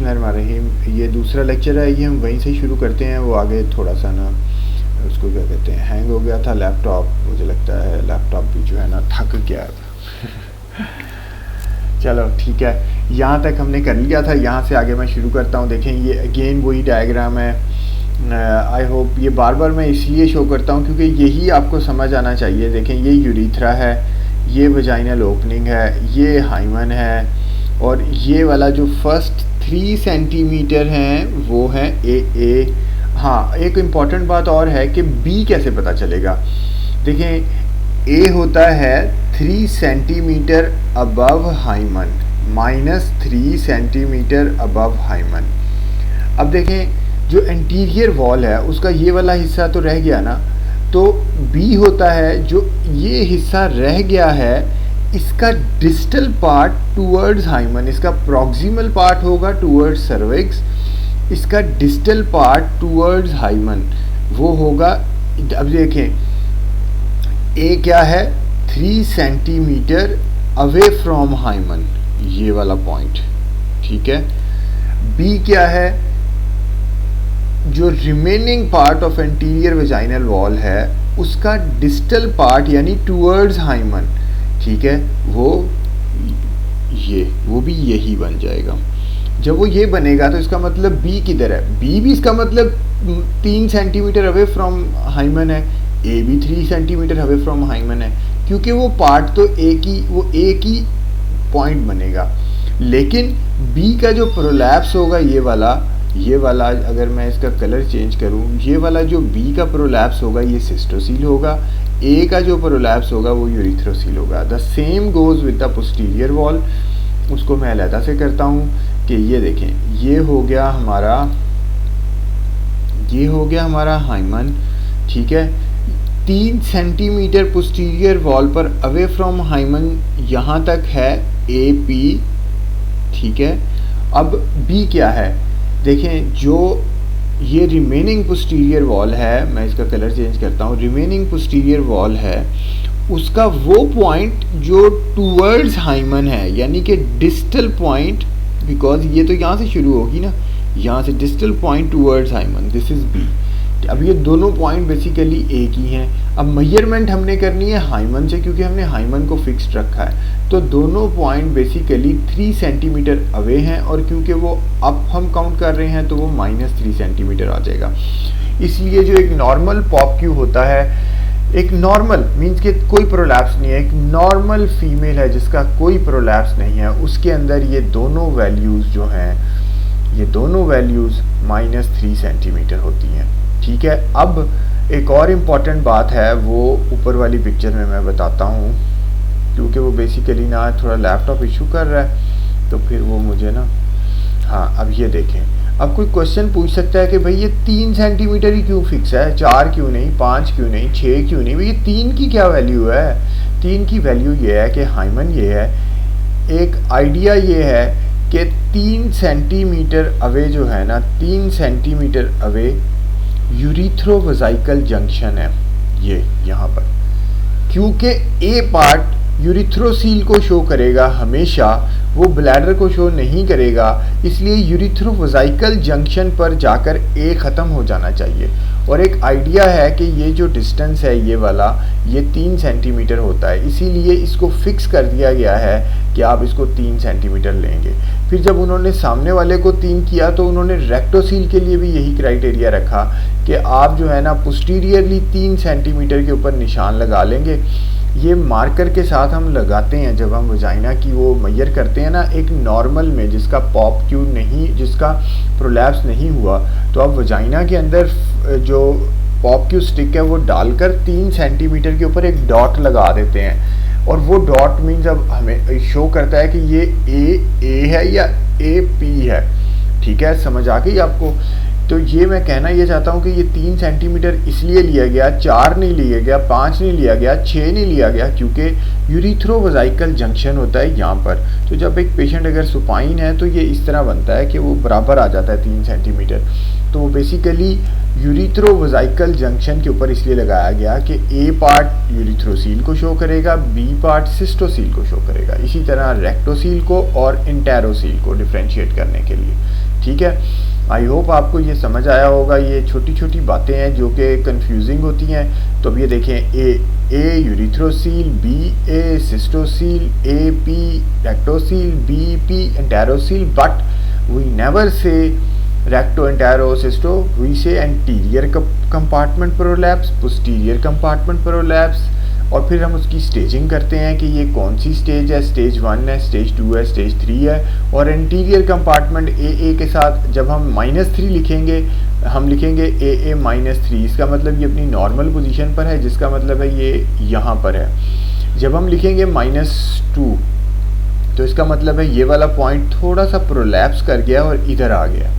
बिस्मिल्लाहिर्रहमानिर्रहीम। ये दूसरा लेक्चर है, ये हम वहीं से शुरू करते हैं। वो आगे थोड़ा सा ना उसको क्या कहते हैं, हैंग हो गया था लैपटॉप। मुझे लगता है लैपटॉप भी जो है ना थक गया चलो ठीक है, यहाँ तक हमने कर लिया था। यहाँ से आगे मैं शुरू करता हूँ। देखें ये अगेन वही डायग्राम है। आई होप ये बार बार मैं इसलिए शो करता हूँ क्योंकि यही आपको समझ आना चाहिए। देखें ये यूरिथ्रा है, ये वजाइनल ओपनिंग है, ये हाइमन है, और ये वाला जो फर्स्ट 3 सेंटीमीटर हैं वो है ए। हाँ, एक इम्पॉर्टेंट बात और है कि बी कैसे पता चलेगा। देखें ए होता है 3 centimetre above hymen, -3 centimetre above hymen. अब देखें जो एंटीरियर वॉल है उसका ये वाला हिस्सा तो रह गया ना, तो बी होता है जो ये हिस्सा रह गया है, इसका डिस्टल पार्ट टूवर्ड्स हाइमन, इसका प्रॉक्सिमल पार्ट होगा टूवर्ड्स सर्विक्स, इसका डिस्टल पार्ट टूवर्ड्स हाइमन वो होगा। अब देखें ए क्या है, 3 सेंटीमीटर अवे फ्रॉम हाइमन, ये वाला पॉइंट, ठीक है। बी क्या है, जो remaining part of anterior vaginal wall है उसका डिस्टल पार्ट यानी टूवर्ड्स हाइमन, ठीक है, वो भी यही बन जाएगा। जब वो ये बनेगा तो इसका मतलब बी किधर है, बी भी इसका मतलब 3 सेंटीमीटर अवे फ्रॉम हाइमन है, ए भी 3 सेंटीमीटर अवे फ्रॉम हाइमन है, क्योंकि वो पार्ट तो एक ही पॉइंट बनेगा। लेकिन बी का जो प्रोलैप्स होगा ये वाला अगर मैं इसका कलर चेंज करूं, ये वाला जो बी का प्रोलैप्स होगा ये सिस्टोसील होगा, ए का जो प्रोलैप्स होगा वो यूरिथ्रोसील होगा। The same goes with the posterior wall. उसको मैं अलहदा से करता हूँ कि ये देखें ये हो गया हमारा हाइमन, ठीक है। 3 सेंटीमीटर पोस्टीरियर वॉल पर अवे फ्रॉम हाइमन यहाँ तक है ए पी, ठीक है। अब बी क्या है, देखें जो ये रिमेनिंग पोस्टीरियर वॉल है, मैं इसका कलर चेंज करता हूँ, रिमेनिंग पोस्टीरियर वॉल है उसका वो पॉइंट जो टूवर्ड्स हाइमन है, यानी कि डिस्टल पॉइंट, बिकॉज ये तो यहाँ से शुरू होगी ना, यहाँ से distal point towards hymen, this is B. अब ये दोनों पॉइंट बेसिकली एक ही हैं। अब मेजरमेंट हमने करनी है हाइमन से, क्योंकि हमने हाइमन को फिक्स्ड रखा है, तो दोनों पॉइंट बेसिकली 3 सेंटीमीटर अवे हैं, और क्योंकि वो अप हम काउंट कर रहे हैं तो वो -3 सेंटीमीटर आ जाएगा। इसलिए जो एक नॉर्मल पॉप क्यू होता है, एक नॉर्मल मीन्स के कोई प्रोलैप्स नहीं है, एक नॉर्मल फीमेल है जिसका कोई प्रोलैप्स नहीं है, उसके अंदर ये दोनों वैल्यूज़ जो हैं, ये दोनों वैल्यूज़ -3 सेंटीमीटर होती हैं, ठीक है। अब एक और इम्पॉर्टेंट बात है, वो ऊपर वाली पिक्चर में मैं बताता हूँ, क्योंकि वो बेसिकली ना थोड़ा लैपटॉप इशू कर रहा है, तो फिर वो मुझे ना, हाँ अब ये देखें। अब कोई क्वेश्चन पूछ सकता है कि भाई ये 3 सेंटीमीटर ही क्यों फिक्स है, 4 क्यों नहीं, 5 क्यों नहीं, 6 क्यों नहीं, भाई ये 3 की क्या वैल्यू है। 3 की वैल्यू ये है कि हाइमन ये है, एक आइडिया ये है कि 3 सेंटीमीटर अवे जो है ना, 3 सेंटीमीटर अवे यूरिथ्रोवेजाइकल जंक्शन है ये यहाँ पर, क्योंकि ए पार्ट यूरिथ्रोसील को शो करेगा हमेशा, वो ब्लैडर को शो नहीं करेगा, इसलिए यूरिथ्रोवेजाइकल जंक्शन पर जाकर ए ख़त्म हो जाना चाहिए। और एक आइडिया है कि ये जो डिस्टेंस है ये वाला, ये 3 सेंटीमीटर होता है, इसीलिए इसको फिक्स कर दिया गया है कि आप इसको 3 सेंटीमीटर लेंगे। फिर जब उन्होंने सामने वाले को 3 किया तो उन्होंने रेक्टोसील के लिए भी यही क्राइटेरिया रखा कि आप जो है ना पोस्टीरियरली 3 सेंटीमीटर के ऊपर निशान लगा लेंगे। ये मार्कर के साथ हम लगाते हैं जब हम वजाइना की वो मेजर करते हैं ना, एक नॉर्मल में जिसका पॉप क्यू नहीं, जिसका प्रोलैप्स नहीं हुआ, तो आप वजाइना के अंदर जो पॉप क्यू स्टिक है वो डालकर 3 सेंटीमीटर के ऊपर एक डॉट लगा देते हैं, और वो डॉट मीन्स अब हमें शो करता है कि ये ए है या ए पी है, ठीक है, समझ आ गई आपको। तो ये मैं कहना ये चाहता हूँ कि ये 3 सेंटीमीटर इसलिए लिया गया, 4 नहीं लिया गया, 5 नहीं लिया गया, 6 नहीं लिया गया, क्योंकि यूरिथ्रोवेजाइकल जंक्शन होता है यहाँ पर। तो जब एक पेशेंट अगर सुपाइन है तो ये इस तरह बनता है कि वो बराबर आ जाता है 3 सेंटीमीटर। तो बेसिकली यूरिथ्रोवेजाइकल जंक्शन के ऊपर इसलिए लगाया गया कि ए पार्ट यूरिथ्रोसील को शो करेगा, बी पार्ट सिस्टोसील को शो करेगा, इसी तरह रेक्टोसील को और इंटेरोसील को डिफ्रेंशिएट करने के लिए, ठीक है, आई होप आपको ये समझ आया होगा। ये छोटी छोटी बातें हैं जो कि कंफ्यूजिंग होती हैं। तो अब ये देखें, A urethrocele, B A cystocele, A P rectocele, B P enterocele, but we never say recto entero cysto, we say anterior compartment prolapse, posterior compartment prolapse, और फिर हम उसकी स्टेजिंग करते हैं कि ये कौन सी स्टेज है, स्टेज 1 है, स्टेज 2 है, स्टेज 3 है। और इंटीरियर कंपार्टमेंट ए के साथ जब हम -3 लिखेंगे, हम लिखेंगे ए -3, इसका मतलब ये अपनी नॉर्मल पोजीशन पर है, जिसका मतलब है ये यहाँ पर है। जब हम लिखेंगे -2 तो इसका मतलब है ये वाला पॉइंट थोड़ा सा प्रोलैप्स कर गया और इधर आ गया,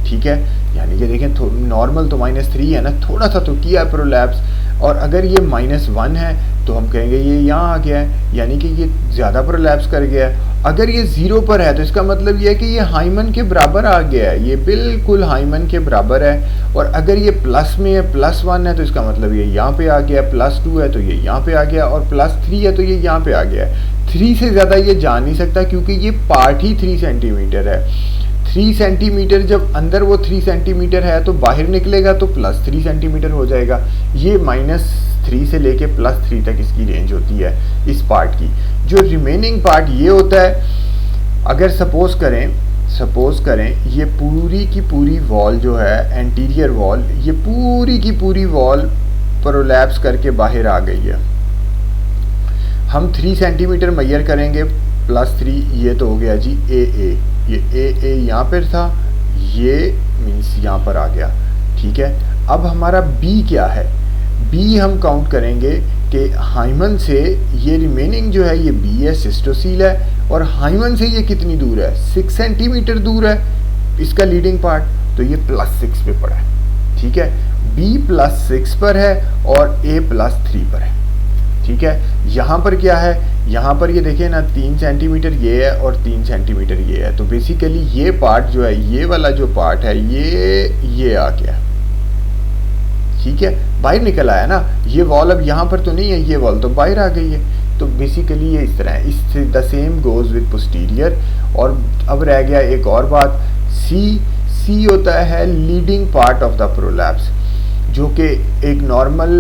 ठीक है। यानी कि देखें, नॉर्मल तो -3 है ना, थोड़ा सा तो किया प्रोलैप्स। और अगर ये -1 है तो हम कहेंगे ये यहाँ आ गया है, यानी कि ये ज़्यादा प्रोलैप्स कर गया है। अगर ये 0 पर है तो इसका मतलब ये है कि ये हाइमन के बराबर आ गया है, ये बिल्कुल हाइमन के बराबर है। और अगर ये प्लस में है, +1 है, तो इसका मतलब ये यहाँ पे आ गया, +2 है तो ये यहाँ पे आ गया, और +3 है तो ये यहाँ पे आ गया है। 3 से ज़्यादा ये जा नहीं सकता, क्योंकि ये पार्ट ही 3 सेंटीमीटर है। 3 सेंटीमीटर जब अंदर वो 3 सेंटीमीटर है तो बाहर निकलेगा तो +3 सेंटीमीटर हो जाएगा। ये -3 से लेके +3 तक इसकी रेंज होती है इस पार्ट की। जो रिमेनिंग पार्ट ये होता है, अगर सपोज करें ये पूरी की पूरी वॉल जो है, एंटीरियर वॉल, ये पूरी की पूरी वॉल प्रोलैप्स करके बाहर आ गई है। हम 3 सेंटीमीटर मेजर करेंगे, +3, ये तो हो गया जी ए, ये ए यहाँ पर था, ये मीन्स यहाँ पर आ गया, ठीक है। अब हमारा बी क्या है, बी हम काउंट करेंगे कि हाइमन से ये रिमेनिंग जो है ये बी है, सिस्टोसील है, और हाइमन से ये कितनी दूर है, 6 सेंटीमीटर दूर है इसका लीडिंग पार्ट, तो ये +6 पे पड़ा है, ठीक है। बी +6 पर है और ए +3 पर है, ठीक है। यहाँ पर क्या है, यहाँ पर ये देखिए ना, 3 सेंटीमीटर ये है और 3 सेंटीमीटर ये है, तो बेसिकली ये पार्ट जो है, ये वाला जो पार्ट है, ये आ गया, ठीक है, बाहर निकल आया ना। ये वॉल अब यहाँ पर तो नहीं है, ये वॉल तो बाहर आ गई है। तो बेसिकली ये इस तरह है, इससे the same goes with posterior. और अब रह गया एक और बात, सी होता है leading part of the prolapse, जो कि एक नॉर्मल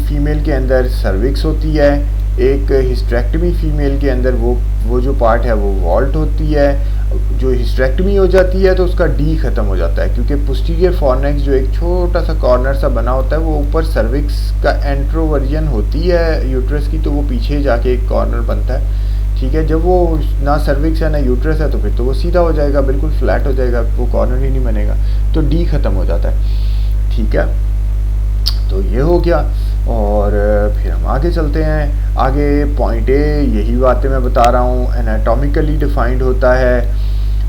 फीमेल के अंदर सर्विक्स होती है, एक हिस्टेरेक्टमी फीमेल के अंदर वो जो पार्ट है वो वॉल्ट होती है। जो हिस्टेरेक्टमी हो जाती है तो उसका डी ख़त्म हो जाता है, क्योंकि पोस्टीरियर फॉर्नेक्स जो एक छोटा सा कॉर्नर सा बना होता है, वो ऊपर सर्विक्स का एंट्रोवर्जन होती है यूट्रस की, तो वो पीछे जाके एक कॉर्नर बनता है, ठीक है। जब वो ना सर्विक्स है ना यूट्रस है तो फिर तो वो सीधा हो जाएगा, बिल्कुल फ्लैट हो जाएगा, वो कॉर्नर ही नहीं बनेगा, तो डी ख़त्म हो जाता है, ठीक है। तो ये हो गया, और फिर हम आगे चलते हैं। आगे पॉइंट ए, यही बातें मैं बता रहा हूँ, एनाटॉमिकली डिफाइंड होता है।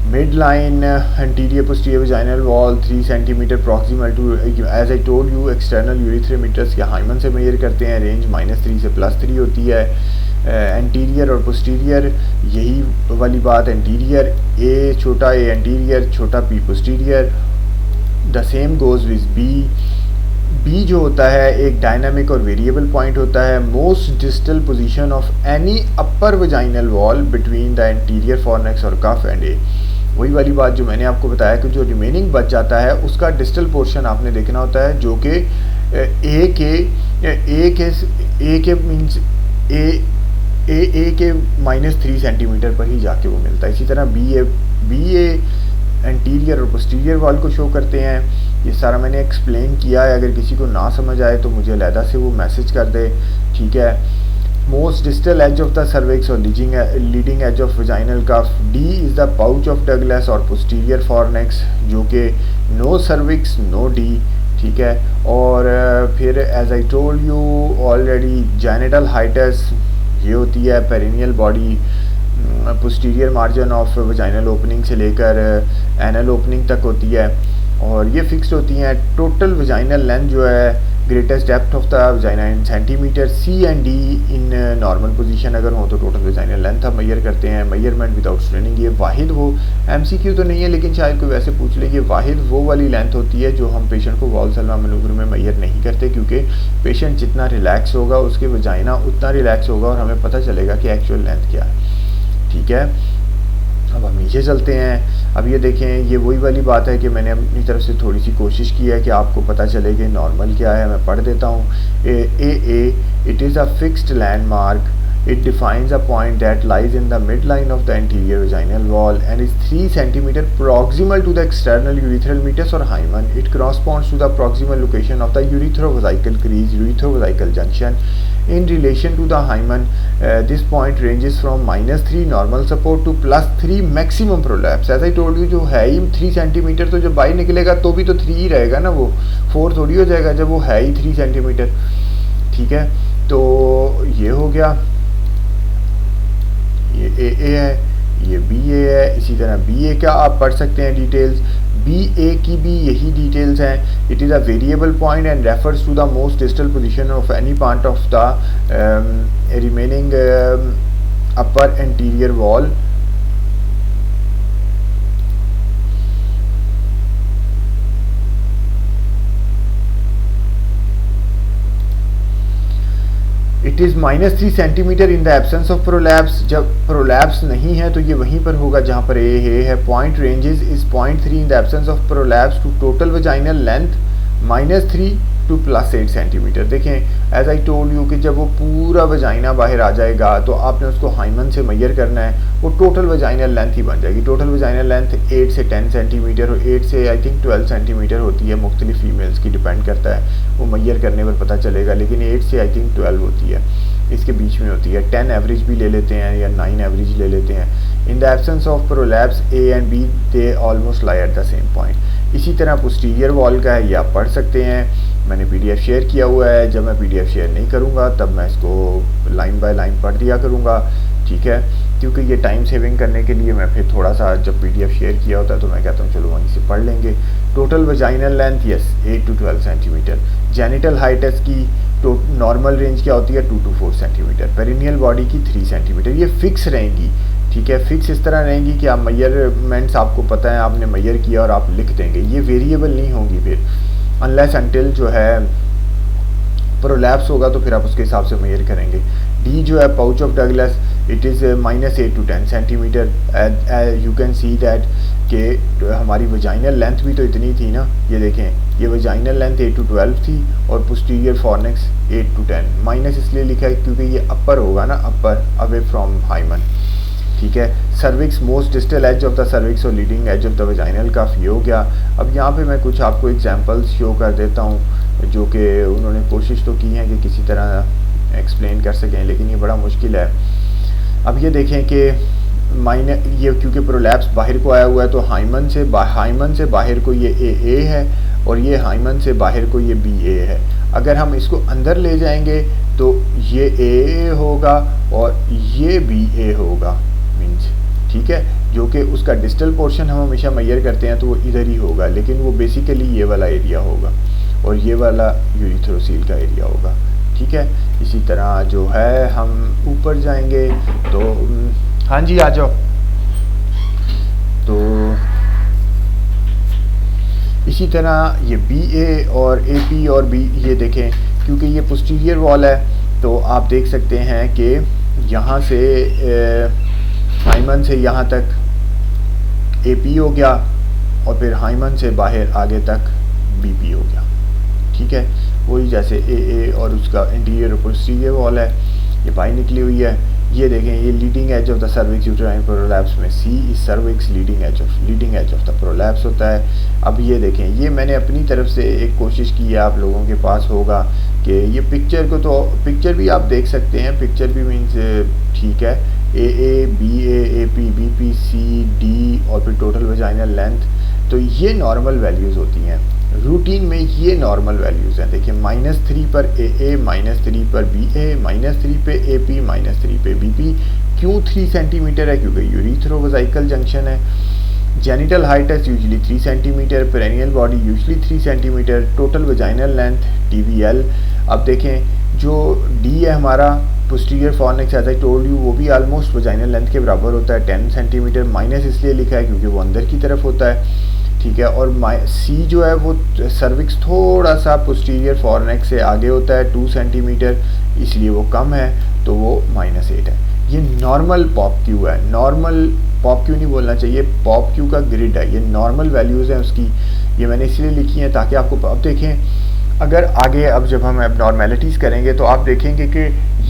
Midline anterior posterior vaginal wall 3 centimetre proximal to, as I told you, external urethral meatus या हाइमन से मेजर करते हैं। रेंज -3 से +3 होती है। एंटीरियर और पोस्टीरियर, यही वाली बात, एंटीरियर ए, छोटा ए एंटीरियर, छोटा P posterior. The same goes with B जो होता है एक डायनामिक और वेरिएबल पॉइंट होता है। Most distal position of any upper vaginal wall between the anterior fornix और कफ एंड ए। वही वाली बात जो मैंने आपको बताया कि जो रिमेनिंग बच जाता है उसका डिस्टल पोर्शन आपने देखना होता है, जो कि ए के मीन्स ए के -3 सेंटीमीटर पर ही जाके वो मिलता है। इसी तरह बी ए एंटीरियर और पोस्टीरियर वॉल को शो करते हैं। ये सारा मैंने एक्सप्लेन किया है, अगर किसी को ना समझ आए तो मुझे अलहदा से वो मैसेज कर दे, ठीक है। Most distal edge of the cervix और leading edge of vaginal cuff. D is the pouch of Douglas और पोस्टीरियर फॉर्नेक्स, जो कि नो सर्विक्स नो डी, ठीक है। और फिर as I told you already, genital hiatus ये होती है perineal body, posterior margin of vaginal opening से लेकर एनल ओपनिंग तक होती है, और ये फिक्स्ड होती हैं। टोटल वजाइनल लेंथ जो है, greatest depth of the vagina in centimetre. C and D in normal position अगर हो तो टोटल वजाइनल लेंथ हम मेजर करते हैं। मेजरमेंट विदाउट स्ट्रेनिंग, ये वाहिद वो एमसीक्यू तो नहीं है लेकिन शायद कोई वैसे पूछ ले, ये वाहिद वो वाली लेंथ होती है जो हम पेशेंट को वॉल्सल्वा मैनूवर में मेजर नहीं करते, क्योंकि पेशेंट जितना रिलैक्स होगा उसके वजाइना उतना रिलैक्स होगा और हमें पता चलेगा कि एक्चुअल लेंथ क्या है, ठीक है। अब हम नीचे चलते हैं। अब ये देखें, ये वही वाली बात है कि मैंने अपनी तरफ से थोड़ी सी कोशिश की है कि आपको पता चले कि नॉर्मल क्या है। मैं पढ़ देता हूँ। It is a fixed landmark. It defines a point that lies in the midline of the anterior vaginal wall and is 3 cm proximal to the external urethral meatus or hymen. It corresponds to the proximal location of the urethrovesical crease, urethrovesical junction. In relation to the hymen, this point ranges from -3 normal support to +3 maximum prolapse. As I told you, जो है ही 3 centimetre, तो जब बाहर निकलेगा तो भी तो 3 ही रहेगा ना, वो 4 थोड़ी हो जाएगा जब वो है ही 3 सेंटीमीटर। ठीक है, तो ये हो गया, ये ए है, ये बी ए है। इसी तरह बी ए का आप पढ़ सकते हैं डिटेल्स। बी ए की भी यही डिटेल्स हैं। It is a variable point and refers to the most distal position of any part of the remaining upper anterior wall. It is -3 centimetre in the absence of prolapse. जब prolapse नहीं है तो ये वहीं पर होगा जहाँ पर ए है। Point ranges is 0.3 in the absence of prolapse to total vaginal length -3 to +8 centimetre. देखें, एज आई टोल्ड यू कि जब वो पूरा वजाइना बाहर आ जाएगा तो आपने उसको हाइमन से मेजर करना है, वो टोटल वजाइनल लेंथ ही बन जाएगी। टोटल वजाइनल लेंथ 8 से 10 सेंटीमीटर और 8 से आई थिंक 12 सेंटीमीटर होती है, मुख्तलिफ फीमेल्स की डिपेंड करता है, वो मेजर करने पर पता चलेगा, लेकिन 8 से आई थिंक 12 होती है, इसके बीच में होती है। 10 एवरेज भी ले लेते हैं या 9 एवरेज ले लेते हैं। In the absence of prolapse A and B they almost lie at the same point. इसी तरह पोस्टीरियर वॉल का है, ये आप पढ़ सकते हैं, मैंने पीडीएफ शेयर किया हुआ है। जब मैं पीडीएफ शेयर नहीं करूँगा तब मैं इसको लाइन बाय लाइन पढ़ दिया करूँगा, ठीक है, क्योंकि ये टाइम सेविंग करने के लिए मैं फिर थोड़ा सा जब पीडीएफ शेयर किया होता है तो मैं कहता हूँ चलो वहीं से पढ़ लेंगे। Total vaginal length yes 8 to 12 centimetre. Genital height की तो नॉर्मल रेंज क्या होती है 2 to 4 सेंटीमीटर। पेरिनियल बॉडी की 3 सेंटीमीटर। ये फिक्स रहेंगी, ठीक है, फिक्स इस तरह रहेंगी कि आप मेजरमेंट्स आपको पता है, आपने मेजर किया और आप लिख देंगे, ये वेरिएबल नहीं होंगी फिर, अनलेस अनटिल जो है प्रोलैप्स होगा तो फिर आप उसके हिसाब से मेजर करेंगे। डी जो है pouch of Douglas, it is -8 to 10 centimetre. You can see that कि हमारी वजाइनल लेंथ भी तो इतनी थी ना, ये देखें, ये वजाइनल लेंथ 8 to 12 थी और पोस्टीरियर फॉर्निक्स 8 to 10। माइनस इसलिए लिखा है क्योंकि ये अपर होगा ना, अपर अवे फ्रॉम हाइमन, ठीक है। Cervix, most distal edge of the cervix और leading edge of the vaginal काफ़ी हो गया। अब यहाँ पे मैं कुछ आपको एग्जांपल्स शो कर देता हूँ जो कि उन्होंने कोशिश तो की है कि किसी तरह एक्सप्लेन कर सकें, लेकिन ये बड़ा मुश्किल है। अब ये देखें कि ये क्योंकि प्रोलैप्स बाहर को आया हुआ है तो हाइमन से बाहर को ये ए है और ये हाइमन से बाहर को ये बी ए है। अगर हम इसको अंदर ले जाएंगे तो ये ए होगा और ये बी ए होगा, मीन्स, ठीक है, जो कि उसका डिस्टल पोर्शन हम हमेशा मेजर करते हैं तो वो इधर ही होगा, लेकिन वो बेसिकली ये वाला एरिया होगा और ये वाला यूरिथ्रोसील का एरिया होगा, ठीक है। इसी तरह जो है हम ऊपर जाएंगे तो हाँ जी आ जाओ, तो इसी तरह ये बी ए और ए पी और बी, ये देखें क्योंकि ये पोस्टीरियर वॉल है तो आप देख सकते हैं कि यहाँ से हाइमन से यहाँ तक ए पी हो गया और फिर हाइमन से बाहर आगे तक बी पी हो गया, ठीक है। वही जैसे ए और उसका इंटीरियर और पोस्टीरियर वॉल है, ये बाहर निकली हुई है। ये देखें, ये leading edge of the cervix uterine prolapse में C is cervix, leading edge of the prolapse होता है। अब ये देखें, ये मैंने अपनी तरफ से एक कोशिश की है, आप लोगों के पास होगा कि ये पिक्चर को, तो पिक्चर भी आप देख सकते हैं, पिक्चर भी मीन्स ठीक है, A B A P B P C D और फिर टोटल वजाइनल लेंथ, तो ये नॉर्मल वैल्यूज़ होती हैं रूटीन में, ये नॉर्मल वैल्यूज़ हैं। देखिए -3 पर ए -3 पर बी ए -3 पे ए पी -3 पे बी पी। क्यों 3 सेंटीमीटर है? क्योंकि यूरिथ्रोवेसिकल जंक्शन है। जेनिटल हाइट है usually 3 centimetre, perineal body usually 3 centimetre, total vaginal length TVL। अब देखें जो डी है हमारा posterior fornix, as I told you, वो भी ऑलमोस्ट वजाइनल लेंथ के बराबर होता है 10 सेंटीमीटर। माइनस इसलिए लिखा है क्योंकि वो अंदर की तरफ होता है, ठीक है। और सी जो है वो सर्विक्स थोड़ा सा पोस्टीरियर फॉर्निक्स से आगे होता है 2 सेंटीमीटर, इसलिए वो कम है, तो वो -8 है। ये नॉर्मल पॉप क्यू है, नॉर्मल पॉप क्यू नहीं बोलना चाहिए, पॉप क्यू का ग्रिड है, ये नॉर्मल वैल्यूज़ हैं उसकी, ये मैंने इसलिए लिखी हैं ताकि आपको अब देखें अगर आगे अब जब हम एबनॉर्मेलिटीज़ करेंगे तो आप देखेंगे कि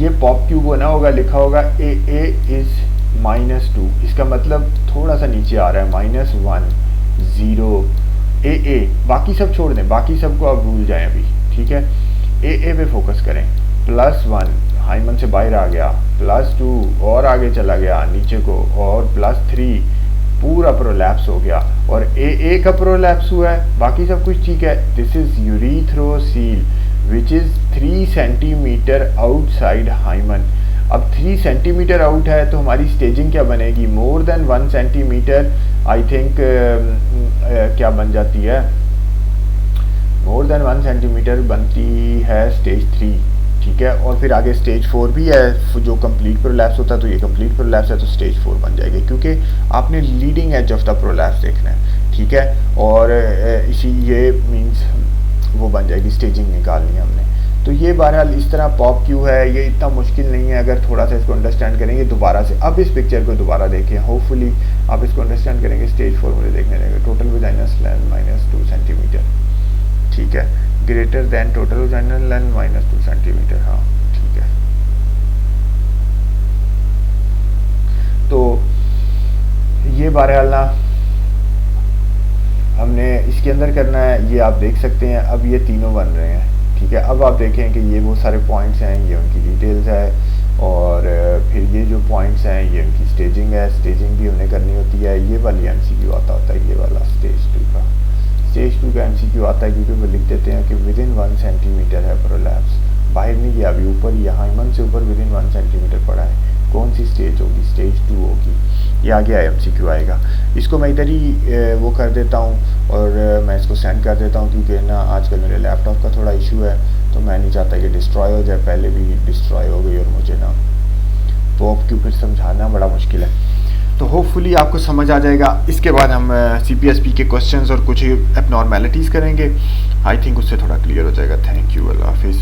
ये पॉप क्यू बना होगा, लिखा होगा ए इज़ -2, इसका मतलब थोड़ा सा नीचे आ रहा है -1 0 ए, बाकी सब छोड़ दें, बाकी सबको आप भूल जाएं अभी, ठीक है। ए पे फोकस करें, +1 हाइमन से बाहर आ गया, +2 और आगे चला गया नीचे को, और +3 पूरा प्रोलैप्स हो गया, और ए का प्रोलैप्स हुआ है, बाकी सब कुछ ठीक है। This is urethrocele which is 3 centimetre outside hymen. अब 3 सेंटीमीटर आउट है तो हमारी स्टेजिंग क्या बनेगी, more than 1 centimetre I think क्या बन जाती है, मोर देन 1 सेंटीमीटर बनती है स्टेज 3, ठीक है। और फिर आगे स्टेज 4 भी है जो कंप्लीट प्रोलैप्स होता है, तो ये कंप्लीट प्रोलैप्स है तो स्टेज 4 बन जाएगी, क्योंकि आपने leading edge of the prolapse देखना है, ठीक है। और इसी ये मींस वो बन जाएगी, स्टेजिंग निकालनी है हमने। तो ये बहरहाल इस तरह पॉप क्यू है, ये इतना मुश्किल नहीं है अगर थोड़ा सा इसको अंडरस्टैंड करेंगे दोबारा से। अब इस पिक्चर को दोबारा देखें, होपफुली आप इसको अंडरस्टैंड करेंगे। स्टेज 4 मुझे देखने देंगे, टोटल वजाइनल लेंथ -2 सेंटीमीटर, ठीक है, greater than total vaginal length -2 centimetre, हाँ ठीक है। तो ये बहरहाल ना हमने इसके अंदर करना है, ये आप देख सकते हैं। अब ये तीनों बन रहे हैं, ठीक है। अब आप देखें कि ये वो सारे पॉइंट्स हैं, ये उनकी डिटेल्स है, और फिर ये जो पॉइंट्स हैं ये उनकी स्टेजिंग है, स्टेजिंग भी उन्हें करनी होती है। ये वाली एमसीक्यू आता होता है, ये वाला स्टेज 2 का, स्टेज 2 का एमसीक्यू आता है, क्योंकि वो लिख देते हैं कि विदिन 1 सेंटीमीटर है प्रोलैप्स, बाहर नहीं गया अभी, ऊपर यहाँ हाइमन से ऊपर विदिन 1 सेंटीमीटर पड़ा है। कौन सी स्टेज होगी, स्टेज 2 होगी। ये आगे एमसीक्यू आएगा, इसको मैं इधर ही वो कर देता हूँ और मैं इसको सेंड कर देता हूँ, क्योंकि ना आजकल मेरे लैपटॉप का थोड़ा इशू है, तो मैं नहीं चाहता कि डिस्ट्रॉय हो जाए। पहले भी डिस्ट्रॉय हो गई और मुझे ना पॉप क्यू फिर समझाना बड़ा मुश्किल है। तो होपफुली आपको समझ आ जाएगा। इसके बाद हम CPSP के क्वेश्चंस और कुछ एबनॉर्मेलिटीज़ करेंगे, आई थिंक उससे थोड़ा क्लियर हो जाएगा। थैंक यू, अल्लाह हाफिज़।